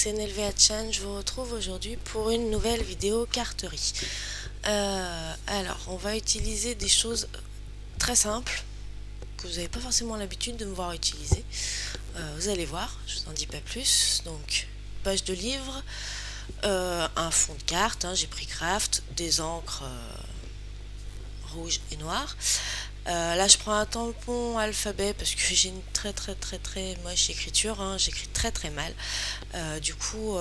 c'est Nelvea Chan, je vous retrouve aujourd'hui pour une nouvelle vidéo carterie. Alors, on va utiliser des choses très simples que vous n'avez pas forcément l'habitude de me voir utiliser. Vous allez voir, je vous en dis pas plus. Donc, page de livre, un fond de carte, j'ai pris Craft, des encres rouges et noires. Là je prends un tampon alphabet parce que j'ai une très moche écriture, j'écris très mal. Du coup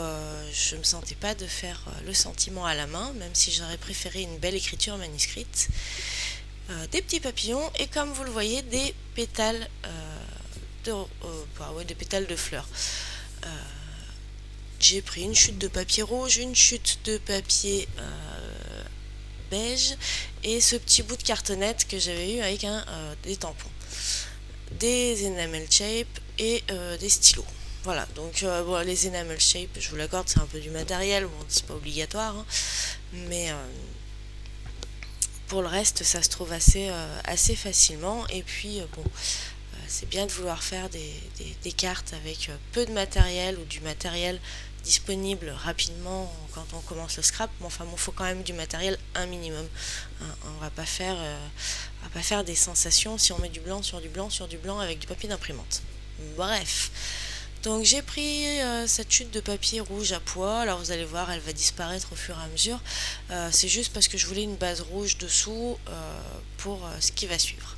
je me sentais pas de faire le sentiment à la main, même si j'aurais préféré une belle écriture manuscrite. Des petits papillons et comme vous le voyez des pétales des pétales de fleurs. J'ai pris une chute de papier rouge, une chute de papier beige et ce petit bout de cartonnette que j'avais eu avec des tampons, des enamel shape et des stylos. Voilà, donc les enamel shape, je vous l'accorde, c'est un peu du matériel, bon, c'est pas obligatoire, mais pour le reste, ça se trouve assez facilement. Et puis c'est bien de vouloir faire des cartes avec peu de matériel ou du matériel disponible rapidement quand on commence le scrap, mais enfin bon, faut quand même du matériel un minimum. On va pas faire des sensations si on met du blanc sur du blanc sur du blanc avec du papier d'imprimante. Bref, donc j'ai pris cette chute de papier rouge à pois. Alors vous allez voir, elle va disparaître au fur et à mesure. C'est juste parce que je voulais une base rouge dessous pour ce qui va suivre.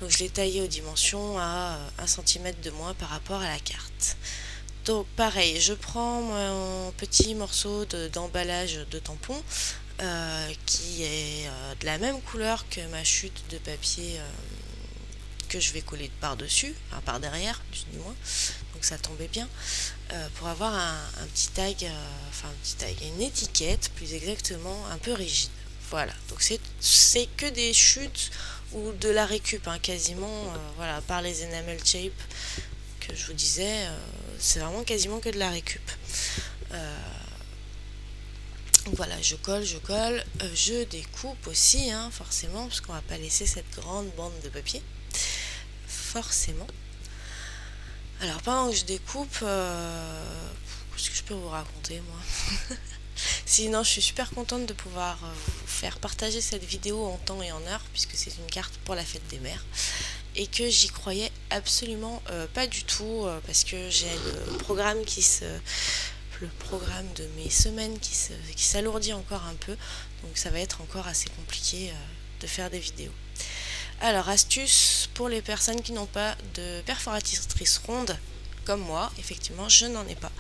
Donc je l'ai taillé aux dimensions à 1 cm de moins par rapport à la carte. Donc pareil, je prends mon petit morceau d'emballage de tampon qui est de la même couleur que ma chute de papier que je vais coller par dessus, enfin par derrière du moins, donc ça tombait bien, pour avoir un petit tag, une étiquette plus exactement un peu rigide. Voilà, donc c'est que des chutes ou de la récup, quasiment, voilà, par les enamel shape que je vous disais, c'est vraiment quasiment que de la récup. Voilà, je colle, je découpe aussi, forcément, parce qu'on va pas laisser cette grande bande de papier, forcément. Alors pendant que je découpe, qu'est-ce que je peux vous raconter moi? Sinon, je suis super contente de pouvoir vous faire partager cette vidéo en temps et en heure, puisque c'est une carte pour la fête des mères, et que j'y croyais absolument pas du tout, parce que j'ai le programme de mes semaines qui s'alourdit encore un peu, donc ça va être encore assez compliqué de faire des vidéos. Alors, astuce pour les personnes qui n'ont pas de perforatrice ronde, comme moi, effectivement, je n'en ai pas.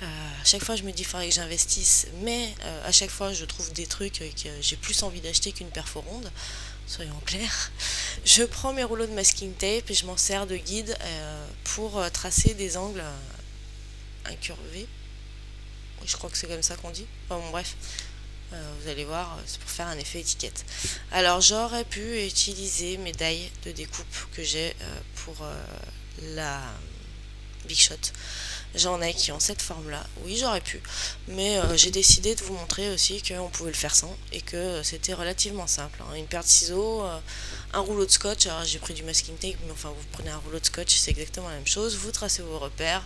À chaque fois, je me dis qu'il faudrait que j'investisse, mais à chaque fois, je trouve des trucs que j'ai plus envie d'acheter qu'une perfo ronde, soyons clairs. Je prends mes rouleaux de masking tape et je m'en sers de guide pour tracer des angles incurvés. Je crois que c'est comme ça qu'on dit. Enfin, bon, bref. Vous allez voir, c'est pour faire un effet étiquette. Alors j'aurais pu utiliser mes die de découpe que j'ai pour la Big Shot. J'en ai qui ont cette forme là, oui j'aurais pu, mais j'ai décidé de vous montrer aussi qu'on pouvait le faire sans et que c'était relativement simple. Une paire de ciseaux, un rouleau de scotch, alors j'ai pris du masking tape, mais enfin vous prenez un rouleau de scotch, c'est exactement la même chose, vous tracez vos repères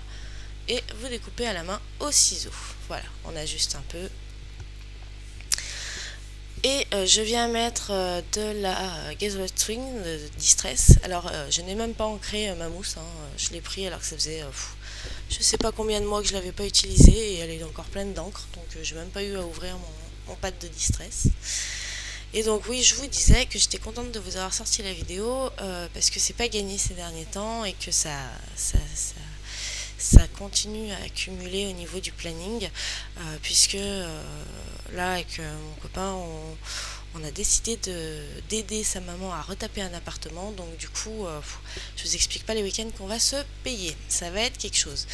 et vous découpez à la main au ciseau. Voilà, on ajuste un peu. Et je viens mettre de la Gasoline String de Distress. Alors je n'ai même pas ancré ma mousse, je l'ai pris alors que ça faisait je sais pas combien de mois que je l'avais pas utilisée et elle est encore pleine d'encre, donc j'ai même pas eu à ouvrir mon pad de Distress. Et donc oui, je vous disais que j'étais contente de vous avoir sorti la vidéo parce que c'est pas gagné ces derniers temps et que ça continue à accumuler au niveau du planning, puisque là avec mon copain on a décidé d'aider sa maman à retaper un appartement, donc du coup je vous explique pas les week-ends qu'on va se payer, ça va être quelque chose,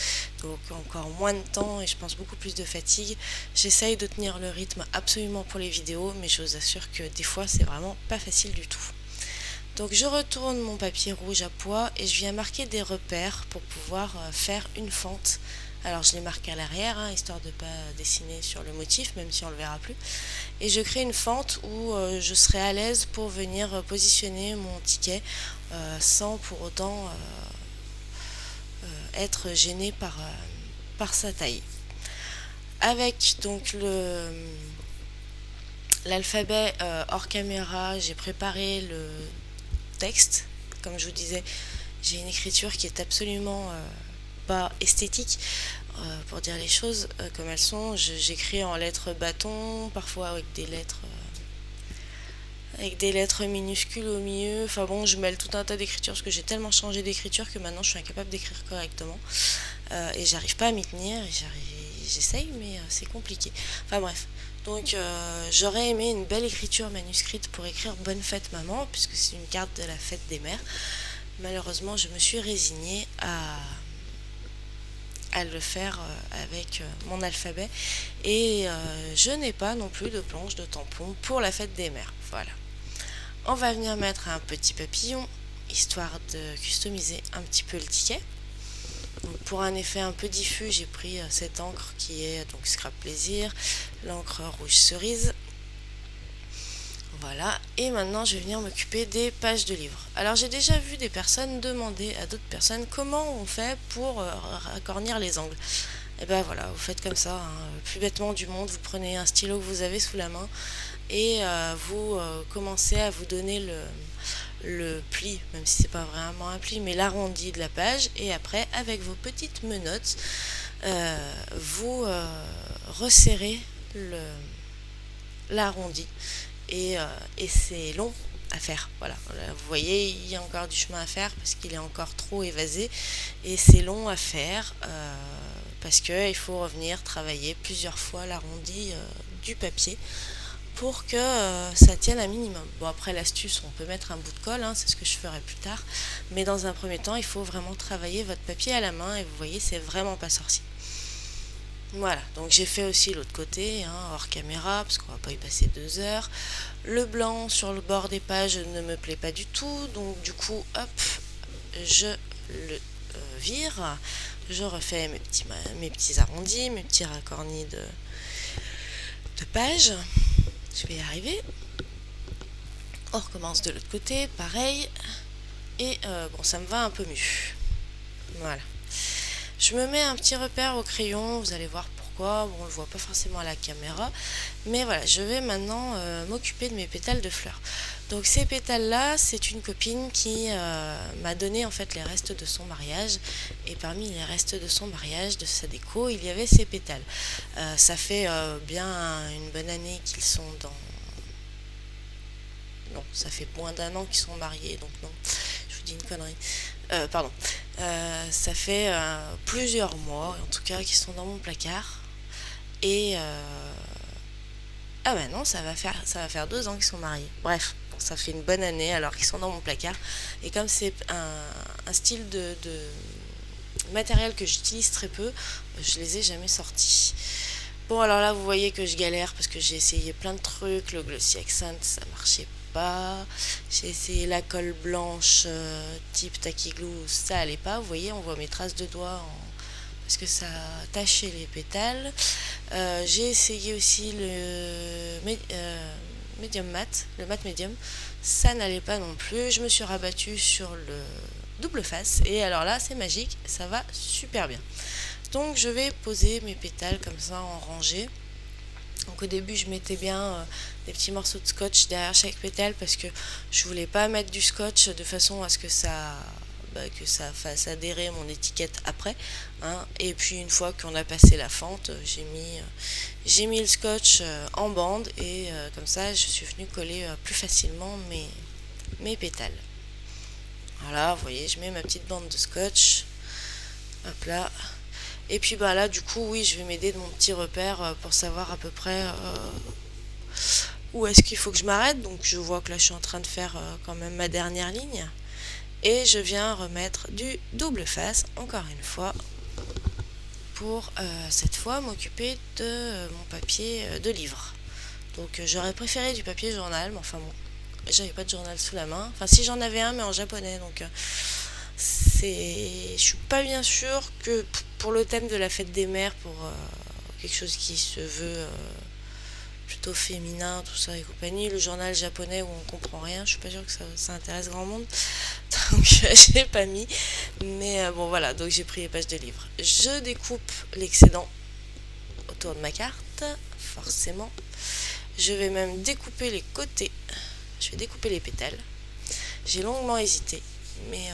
donc encore moins de temps et je pense beaucoup plus de fatigue. J'essaye de tenir le rythme absolument pour les vidéos, mais je vous assure que des fois c'est vraiment pas facile du tout. Donc je retourne mon papier rouge à pois et je viens marquer des repères pour pouvoir faire une fente. Alors je les marque à l'arrière, histoire de ne pas dessiner sur le motif, même si on ne le verra plus. Et je crée une fente où je serai à l'aise pour venir positionner mon ticket sans pour autant être gênée par sa taille. Avec donc l'alphabet hors caméra, j'ai préparé le texte. Comme je vous disais, j'ai une écriture qui est absolument pas esthétique. Pour dire les choses comme elles sont, j'écris en lettres bâton, parfois avec des lettres minuscules au milieu. Enfin bon, je mêle tout un tas d'écritures parce que j'ai tellement changé d'écriture que maintenant je suis incapable d'écrire correctement. Et j'arrive pas à m'y tenir. J'essaye, mais c'est compliqué. Enfin bref. Donc j'aurais aimé une belle écriture manuscrite pour écrire Bonne fête maman, puisque c'est une carte de la fête des mères. Malheureusement, je me suis résignée à le faire avec mon alphabet et je n'ai pas non plus de planche de tampon pour la fête des mères. Voilà. On va venir mettre un petit papillon histoire de customiser un petit peu le ticket. Donc pour un effet un peu diffus, j'ai pris cette encre qui est donc Scrap Plaisir, l'encre rouge cerise. Voilà, et maintenant je vais venir m'occuper des pages de livres. Alors j'ai déjà vu des personnes demander à d'autres personnes comment on fait pour racornir les angles. Et ben voilà, vous faites comme ça, hein, le plus bêtement du monde, vous prenez un stylo que vous avez sous la main et vous commencez à vous donner le pli, même si c'est pas vraiment un pli, mais l'arrondi de la page, et après avec vos petites menottes, vous resserrez l'arrondi. Et c'est long à faire. Voilà, là, vous voyez, il y a encore du chemin à faire parce qu'il est encore trop évasé et c'est long à faire parce qu'il faut revenir travailler plusieurs fois l'arrondi du papier pour que ça tienne un minimum. Bon, après l'astuce, on peut mettre un bout de colle, hein, c'est ce que je ferai plus tard, mais dans un premier temps, il faut vraiment travailler votre papier à la main et vous voyez, c'est vraiment pas sorcier. Voilà, donc j'ai fait aussi l'autre côté, hein, hors caméra, parce qu'on va pas y passer 2 heures. Le blanc sur le bord des pages ne me plaît pas du tout, donc du coup, hop, je le vire. Je refais mes petits arrondis, mes petits racornis de pages. Je vais y arriver. On recommence de l'autre côté, pareil. Et bon, ça me va un peu mieux. Voilà. Je me mets un petit repère au crayon, vous allez voir pourquoi, bon, on le voit pas forcément à la caméra, mais voilà, je vais maintenant m'occuper de mes pétales de fleurs. Donc ces pétales-là, c'est une copine qui m'a donné en fait les restes de son mariage, et parmi les restes de son mariage, de sa déco, il y avait ces pétales. Ça fait bien une bonne année qu'ils sont dans... Non, ça fait moins d'1 an qu'ils sont mariés, donc non, je vous dis une connerie. Pardon. Ça fait plusieurs mois, en tout cas, qu'ils sont dans mon placard. Et ah ben non, ça va faire 2 ans qu'ils sont mariés. Bref, bon, ça fait une bonne année alors qu'ils sont dans mon placard. Et comme c'est un style de matériel que j'utilise très peu, je les ai jamais sortis. Bon, alors là, vous voyez que je galère parce que j'ai essayé plein de trucs. Le Glossy Accent, ça marchait pas. J'ai essayé la colle blanche type Tacky Glue, ça allait pas. Vous voyez, on voit mes traces de doigts parce que ça a taché les pétales. J'ai essayé aussi le médium mat, le mat médium. Ça n'allait pas non plus. Je me suis rabattue sur le double face et alors là, c'est magique, ça va super bien. Donc je vais poser mes pétales comme ça en rangée. Donc au début je mettais bien des petits morceaux de scotch derrière chaque pétale parce que je voulais pas mettre du scotch de façon à ce que ça fasse adhérer mon étiquette après, hein. Et puis une fois qu'on a passé la fente, j'ai mis le scotch en bande et comme ça je suis venue coller plus facilement mes pétales. Voilà, vous voyez, je mets ma petite bande de scotch. Hop là. Et puis bah là du coup oui, je vais m'aider de mon petit repère pour savoir à peu près où est-ce qu'il faut que je m'arrête. Donc je vois que là je suis en train de faire quand même ma dernière ligne. Et je viens remettre du double face encore une fois pour cette fois m'occuper de mon papier de livre. Donc j'aurais préféré du papier journal, mais enfin bon, j'avais pas de journal sous la main. Enfin si, j'en avais un mais en japonais, donc je suis pas bien sûre que pour le thème de la fête des mères, pour quelque chose qui se veut plutôt féminin, tout ça et compagnie. Le journal japonais où on comprend rien, je suis pas sûre que ça intéresse grand monde, donc j'ai pas mis. Mais bon voilà, donc j'ai pris les pages de livres. Je découpe l'excédent autour de ma carte, forcément. Je vais même découper les côtés. Je vais découper les pétales. J'ai longuement hésité, mais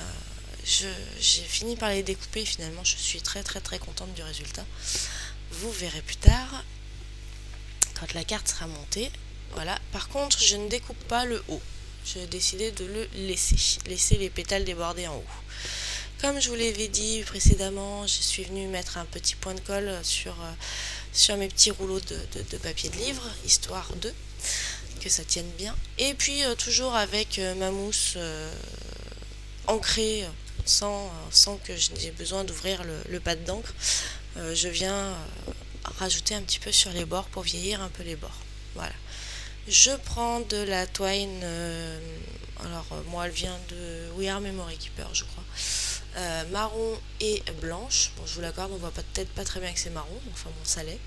j'ai fini par les découper et finalement je suis très très très contente du résultat. Vous verrez plus tard quand la carte sera montée. Voilà. Par contre, je ne découpe pas le haut. J'ai décidé de le laisser les pétales déborder en haut. Comme je vous l'avais dit précédemment, je suis venue mettre un petit point de colle sur mes petits rouleaux de papier de livre, histoire que ça tienne bien. Et puis toujours avec ma mousse ancrée, sans que j'ai besoin d'ouvrir le pad d'encre. Je viens rajouter un petit peu sur les bords pour vieillir un peu les bords. Voilà. Je prends de la twine, alors moi elle vient de We Are Memory Keeper je crois, marron et blanche. Bon, je vous l'accorde, on voit peut-être pas très bien que c'est marron, enfin bon ça l'est.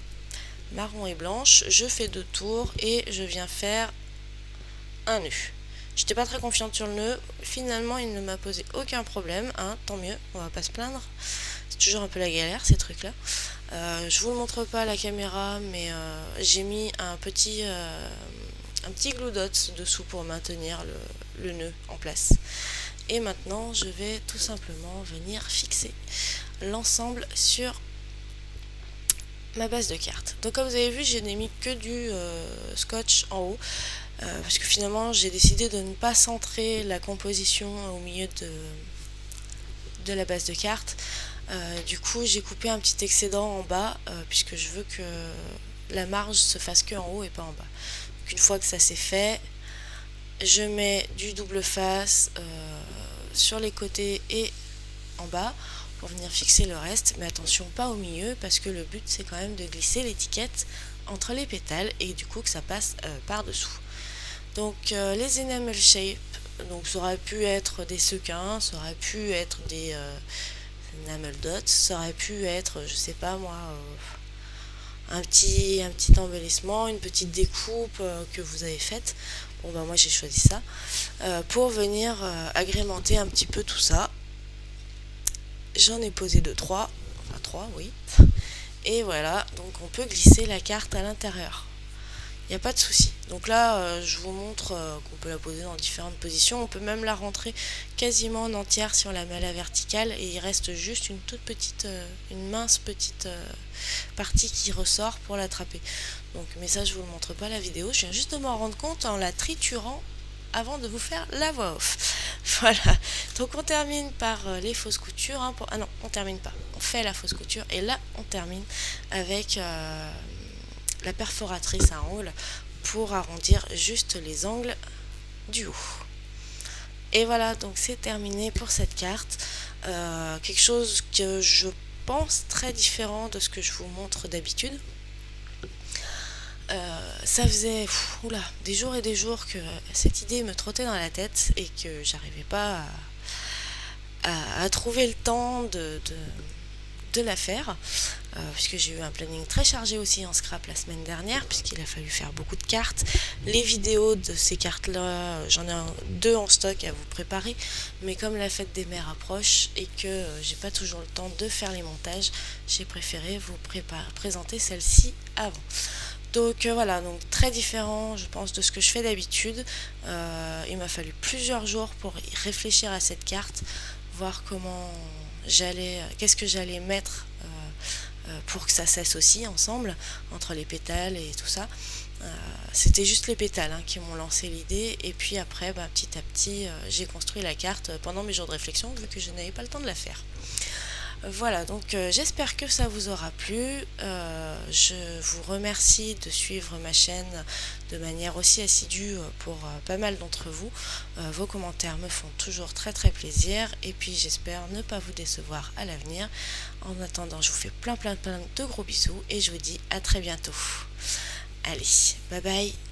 Marron et blanche, je fais 2 tours et je viens faire un nœud. J'étais pas très confiante sur le nœud, finalement il ne m'a posé aucun problème, hein, tant mieux, on va pas se plaindre. C'est toujours un peu la galère ces trucs là. Je vous le montre pas à la caméra, mais j'ai mis un petit glue dot dessous pour maintenir le nœud en place. Et maintenant je vais tout simplement venir fixer l'ensemble sur ma base de carte. Donc comme vous avez vu, je n'ai mis que du scotch en haut, parce que finalement j'ai décidé de ne pas centrer la composition au milieu de la base de carte. Du coup j'ai coupé un petit excédent en bas, puisque je veux que la marge se fasse que en haut et pas en bas. Donc une fois que ça c'est fait, je mets du double face sur les côtés et en bas pour venir fixer le reste, mais attention pas au milieu, parce que le but c'est quand même de glisser l'étiquette entre les pétales et du coup que ça passe par dessous. Donc les enamel shape, donc ça aurait pu être des sequins, ça aurait pu être des enamel dots, ça aurait pu être, je sais pas moi, un petit embellissement, une petite découpe que vous avez faite. Bon bah moi j'ai choisi ça pour venir agrémenter un petit peu tout ça. J'en ai posé 2-3, enfin 3 oui, et voilà, donc on peut glisser la carte à l'intérieur, il n'y a pas de souci. Donc là je vous montre qu'on peut la poser dans différentes positions, on peut même la rentrer quasiment en entière si on la met à la verticale et il reste juste une toute petite, une mince petite partie qui ressort pour l'attraper. Donc mais ça je vous le montre pas à la vidéo, je viens juste de m'en rendre compte en la triturant avant de vous faire la voix off. Voilà, donc on termine par les fausses coutures, hein, ah non, on termine pas, on fait la fausse couture et là on termine avec la perforatrice à angles pour arrondir juste les angles du haut. Et voilà, donc c'est terminé pour cette carte. Quelque chose que je pense très différent de ce que je vous montre d'habitude. Ça faisait des jours et des jours que cette idée me trottait dans la tête et que j'arrivais pas à trouver le temps de la faire, puisque j'ai eu un planning très chargé aussi en scrap la semaine dernière, puisqu'il a fallu faire beaucoup de cartes. Les vidéos de ces cartes là, j'en ai 2 en stock à vous préparer, mais comme la fête des mères approche et que j'ai pas toujours le temps de faire les montages, j'ai préféré vous présenter celle-ci avant. Donc voilà, donc très différent je pense de ce que je fais d'habitude. Il m'a fallu plusieurs jours pour y réfléchir à cette carte, voir qu'est-ce que j'allais mettre pour que ça s'associe ensemble entre les pétales et tout ça. C'était juste les pétales qui m'ont lancé l'idée, et puis après petit à petit j'ai construit la carte pendant mes jours de réflexion vu que je n'avais pas le temps de la faire. Voilà, donc j'espère que ça vous aura plu. Je vous remercie de suivre ma chaîne de manière aussi assidue pour pas mal d'entre vous. Vos commentaires me font toujours très très plaisir, et puis j'espère ne pas vous décevoir à l'avenir. En attendant, je vous fais plein de gros bisous et je vous dis à très bientôt. Allez, bye bye.